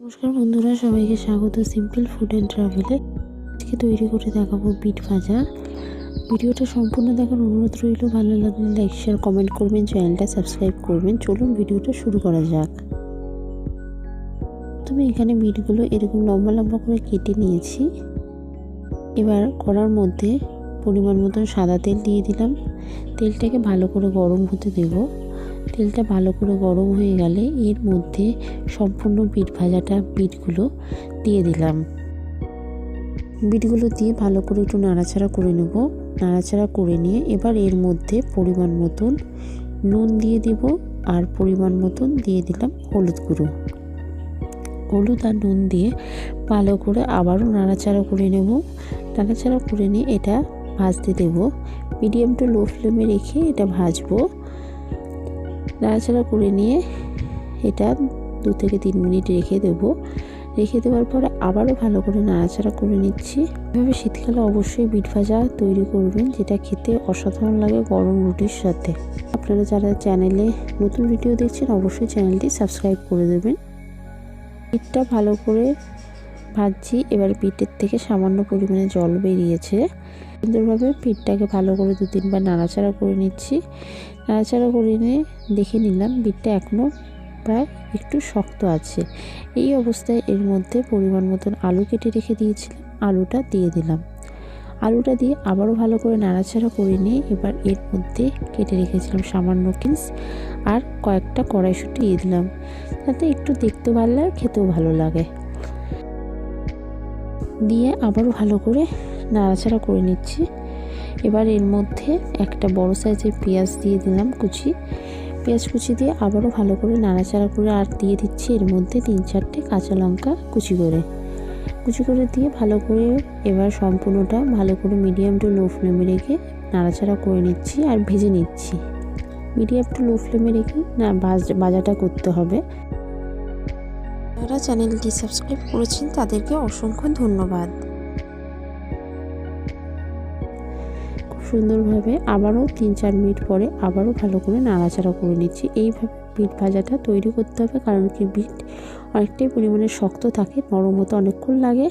নমস্কার বন্ধুরা, সবাইকে স্বাগত সিম্পল ফুড অ্যান্ড ট্রাভেলে। আজকে তৈরি করে দেখাবো বিট ভাজা। ভিডিওটা সম্পূর্ণ দেখার অনুরোধ রইল। ভালো লাগলে লাইক শেয়ার কমেন্ট করবেন, চ্যানেলটা সাবস্ক্রাইব করবেন। চলুন ভিডিওটা শুরু করা যাক। প্রথমে এখানে বিটগুলো এরকম লম্বা লম্বা করে কেটে নিয়েছি। এবার কড়ার মধ্যে পরিমাণ মতন সাদা তেল দিয়ে দিলাম। তেলটাকে ভালো করে গরম হতে দেব। তেলটা ভালো করে গরম হয়ে গেলে এর মধ্যে সম্পূর্ণ বিট ভাজাটা বিটগুলো দিয়ে দিলাম। বিটগুলো দিয়ে ভালো করে একটু নাড়াচাড়া করে নেব। নাড়াচাড়া করে নিয়ে এবার এর মধ্যে পরিমাণ মতন নুন দিয়ে দেব আর পরিমাণ মতন দিয়ে দিলাম হলুদ গুঁড়ো। হলুদ আর নুন দিয়ে ভালো করে আবারও নাড়াচাড়া করে নেব। নাড়াচাড়া করে নিয়ে এটা ভাজতে দেব। মিডিয়াম টু লো ফ্লেমে রেখে এটা ভাজবো। নাড়াচাড়া করে নিয়ে এটা 2 থেকে 3 মিনিট রেখে দেব। রেখে দেওয়ার পরে আবারও ভালো করে নাড়াচাড়া করে নিচ্ছি। এভাবে শীতকালে অবশ্যই বিট ভাজা তৈরি করবেন, যেটা খেতে অসাধারণ লাগে গরম রুটির সাথে। আপনারা যারা চ্যানেলে নতুন ভিডিও দেখছেন অবশ্যই চ্যানেলটি সাবস্ক্রাইব করে দেবেন। বিটটা ভালো করে ভাজছি। এবার বিটের থেকে সামান্য পরিমাণে জল বেরিয়েছে। সুন্দরভাবে বিটটাকে ভালো করে 2-3 বার নাড়াচাড়া করে নিচ্ছি। নাড়াচাড়া করে নিয়ে দেখে নিলাম বিটটা এখনও প্রায় একটু শক্ত আছে। এই অবস্থায় এর মধ্যে পরিমাণ মতন আলু কেটে রেখে দিয়েছিলাম, আলুটা দিয়ে দিলাম। আলুটা দিয়ে আবারও ভালো করে নাড়াচাড়া করে নিয়ে এবার এর মধ্যে কেটে রেখেছিলাম সামান্য কিস আর কয়েকটা কড়াইশুঁটি দিয়ে দিলাম, যাতে একটু দেখতে ভালো লাগে, খেতেও ভালো লাগে। দিয়ে আবারও ভালো করে নাড়াচাড়া করে নিচ্ছি। এবার এর মধ্যে একটা বড় সাইজের পেঁয়াজ দিয়ে দিলাম কুচি। পেঁয়াজ কুচি দিয়ে আবারও ভালো করে নাড়াচাড়া করে আর দিয়ে দিচ্ছি এর মধ্যে 3-4টে কাঁচা লঙ্কা কুচি করে দিয়ে ভালো করে এবার সম্পূর্ণটা ভালো করে মিডিয়াম টু লো ফ্লেমে রেখে নাড়াচাড়া করে নিচ্ছি আর ভেজে নিচ্ছি। মিডিয়াম টু লো ফ্লেমে রেখে ভাজাটা করতে হবে। যারা চ্যানেলটি সাবস্ক্রাইব করেছেন তাদেরকে অসংখ্য ধন্যবাদ। খুব সুন্দরভাবে আবারও 3-4 মিনিট পরে আবারও ভালো করে নাড়াচাড়া করে নিচ্ছি। এইভাবে বিট ভাজাটা তৈরি করতে হবে, কারণ কি বিট অনেকটাই পরিমাণে শক্ত থাকে, নরম হতে অনেকক্ষণ লাগে।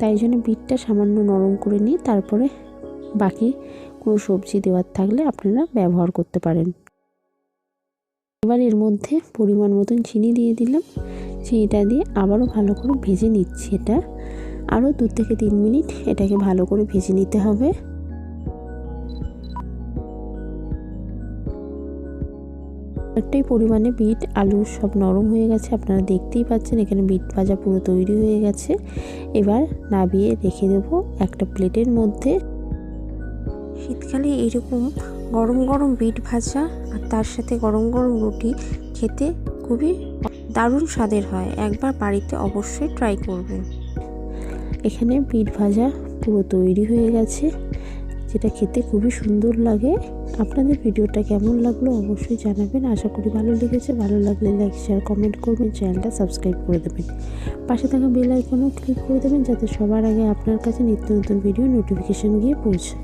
তাই জন্য বিটটা সামান্য নরম করে নিয়ে তারপরে বাকি কোনো সবজি দেওয়ার থাকলে আপনারা ব্যবহার করতে পারেন। এবার এর মধ্যে পরিমাণ মতন চিনি দিয়ে দিলাম। চিনিটা দিয়ে আবারও ভালো করে ভেজে নিচ্ছি। এটা আরও 2 থেকে 3 মিনিট এটাকে ভালো করে ভেজে নিতে হবে। অনেকটাই পরিমাণে বিট আলু সব নরম হয়ে গেছে, আপনারা দেখতেই পাচ্ছেন। এখানে বিট ভাজা পুরো তৈরি হয়ে গেছে। এবার নামিয়ে রেখে দেবো একটা প্লেটের মধ্যে। শীতকালে এরকম গরম গরম বিট ভাজা আর তার সাথে গরম গরম রুটি খেতে খুবই দারুণ স্বাদের হয়। একবার বাড়িতে অবশ্যই ট্রাই করবেন। এখানে বিট ভাজা পুরো তৈরি হয়ে গেছে, যেটা খেতে খুবই সুন্দর লাগে। আপনাদের ভিডিওটা কেমন লাগলো অবশ্যই জানাবেন। আশা করি ভালো লেগেছে। ভালো লাগলে লাইক শেয়ার কমেন্ট করবেন, চ্যানেলটা সাবস্ক্রাইব করে দেবেন। পাশে থাকা বেল আইকনও ক্লিক করে দেবেন, যাতে সবার আগে আপনার কাছে নিত্য নতুন ভিডিও নোটিফিকেশান গিয়ে পৌঁছায়।